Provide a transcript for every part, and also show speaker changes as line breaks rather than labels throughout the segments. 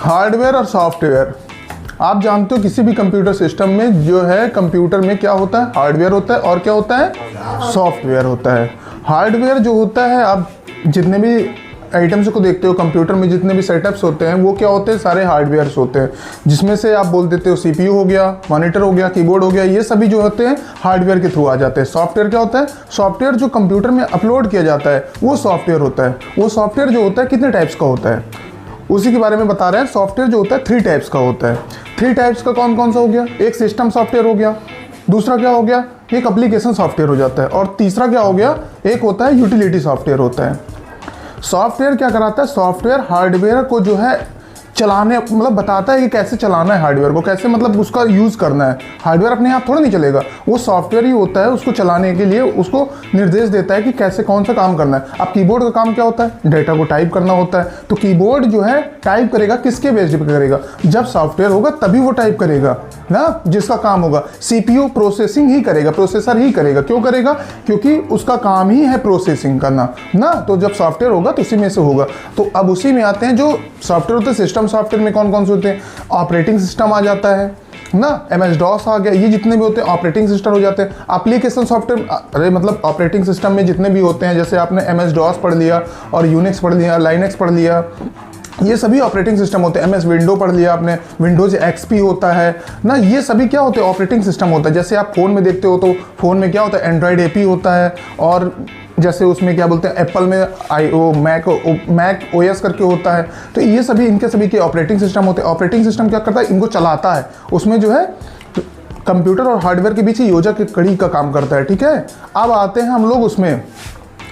Hardware और software, आप जानते हो किसी भी कंप्यूटर सिस्टम में जो है, कंप्यूटर में क्या होता है, हार्डवेयर होता है और क्या होता है, सॉफ्टवेयर होता है। हार्डवेयर जो होता है, आप जितने भी आइटम्स को देखते हो कंप्यूटर में, जितने भी सेटअप्स होते हैं वो क्या होते हैं, सारे हार्डवेयर्स होते हैं, जिसमें से आप बोल देते हो सीपीयू हो गया, मॉनिटर हो गया, कीबोर्ड हो गया, ये सभी जो होते हैं हार्डवेयर के थ्रू आ जाते हैं। सॉफ्टवेयर क्या होता है, सॉफ्टवेयर जो कंप्यूटर में अपलोड किया जाता है वो सॉफ्टवेयर होता है। वो सॉफ्टवेयर जो होता है कितने टाइप्स का होता है, उसी के बारे में बता रहे हैं। सॉफ्टवेयर जो होता है 3 टाइप्स का होता है। 3 टाइप्स का कौन कौन सा हो गया, एक सिस्टम सॉफ्टवेयर हो गया, दूसरा क्या हो गया, एक एप्लीकेशन सॉफ्टवेयर हो जाता है, और तीसरा क्या हो गया, एक होता है यूटिलिटी सॉफ्टवेयर होता है। सॉफ्टवेयर क्या कराता है, सॉफ्टवेयर हार्डवेयर को जो है चलाने, मतलब बताता है कि कैसे चलाना है हार्डवेयर को, कैसे मतलब उसका यूज़ करना है। हार्डवेयर अपने आप थोड़ा नहीं चलेगा, वो सॉफ्टवेयर ही होता है, उसको चलाने के लिए उसको निर्देश देता है कि कैसे कौन सा काम करना है। अब कीबोर्ड का काम क्या होता है, डेटा को टाइप करना होता है, तो कीबोर्ड जो है टाइप करेगा, किसके बेस्ड पे करेगा, जब सॉफ्टवेयर होगा तभी वो टाइप करेगा ना, जिसका काम होगा। सीपीयू प्रोसेसिंग ही करेगा, प्रोसेसर ही करेगा, क्यों करेगा, क्योंकि उसका काम ही है प्रोसेसिंग करना ना, तो जब सॉफ्टवेयर होगा तो उसी में से होगा। तो अब उसी में आते हैं जो सॉफ्टवेयर होते हैं, सिस्टम सॉफ्टवेयर में कौन कौन से होते हैं, ऑपरेटिंग सिस्टम आ जाता है ना, MS DOS आ गया, ये जितने भी होते हैं ऑपरेटिंग सिस्टम हो जाते हैं। एप्लीकेशन सॉफ्टवेयर, अरे मतलब ऑपरेटिंग सिस्टम में जितने भी होते हैं, जैसे आपने MS DOS पढ़ लिया और यूनिक्स पढ़ लिया, लाइनक्स पढ़ लिया, ये सभी ऑपरेटिंग सिस्टम होते हैं। MS विंडो पढ़ लिया आपने, विंडोज XP होता है ना, ये सभी क्या होते हैं, ऑपरेटिंग सिस्टम होता है। जैसे आप फ़ोन में देखते हो तो फ़ोन में क्या होता है, एंड्रॉयड AP होता है, और जैसे उसमें क्या बोलते हैं, एप्पल में मैक OS करके होता है। तो ये सभी इनके सभी के ऑपरेटिंग सिस्टम होते हैं। ऑपरेटिंग सिस्टम क्या करता है, इनको चलाता है, उसमें जो है कंप्यूटर और हार्डवेयर के बीच योजक की कड़ी का काम करता है। ठीक है, अब आते हैं हम लोग उसमें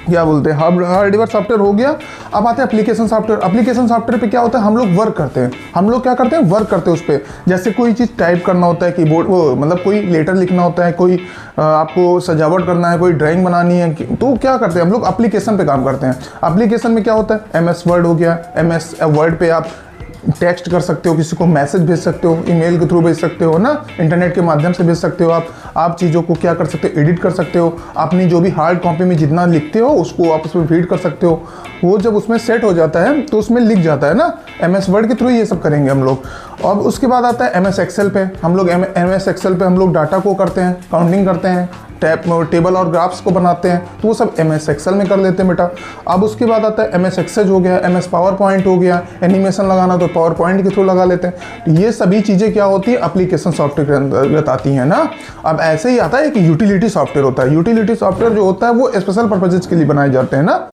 क्या बोलते हैं, हार्डवेयर सॉफ्टवेयर हो गया। अब आते हैं एप्लीकेशन सॉफ्टवेयर। एप्लीकेशन सॉफ्टवेयर पे क्या होता है, हम लोग वर्क करते हैं, हम लोग क्या करते हैं, वर्क करते हैं उस पर। जैसे कोई चीज़ टाइप करना होता है कीबोर्ड, वो मतलब कोई लेटर लिखना होता है, कोई आपको सजावट करना है, कोई ड्राइंग बनानी है, तो क्या करते हैं हम लोग, एप्लीकेशन पे काम करते हैं। एप्लीकेशन में क्या होता है, MS वर्ड हो गया, MS वर्ड पे आप टेक्स्ट कर सकते हो, किसी को मैसेज भेज सकते हो, ईमेल के थ्रू भेज सकते हो ना, इंटरनेट के माध्यम से भेज सकते हो। आप चीज़ों को क्या कर सकते हो, एडिट कर सकते हो। अपनी जो भी हार्ड कॉपी में जितना लिखते हो उसको आप उसमें फीड कर सकते हो। वो जब उसमें सेट हो जाता है तो उसमें लिख जाता है ना, MS वर्ड के थ्रू ये सब करेंगे हम लोग। और उसके बाद आता है MS एक्सेल पे, हम लोग MS एक्सेल पे हम लोग डाटा को करते हैं, काउंटिंग करते हैं, टेबल और ग्राफ्स को बनाते हैं, तो वो सब MS एक्सेल में कर लेते हैं बेटा। अब उसके बाद आता है MS एक्सेल हो गया, MS पावर पॉइंट हो गया, एनिमेशन लगाना तो पावर पॉइंट के थ्रू लगा लेते हैं। तो ये सभी चीज़ें क्या होती है, एप्लीकेशन सॉफ्टवेयर के अंतर्गत आती हैं ना। अब ऐसे ही आता है कि यूटिलिटी सॉफ्टवेयर होता है। यूटिलिटी सॉफ्टवेयर जो होता है वो स्पेशल पर्पजेज के लिए बनाए जाते हैं ना।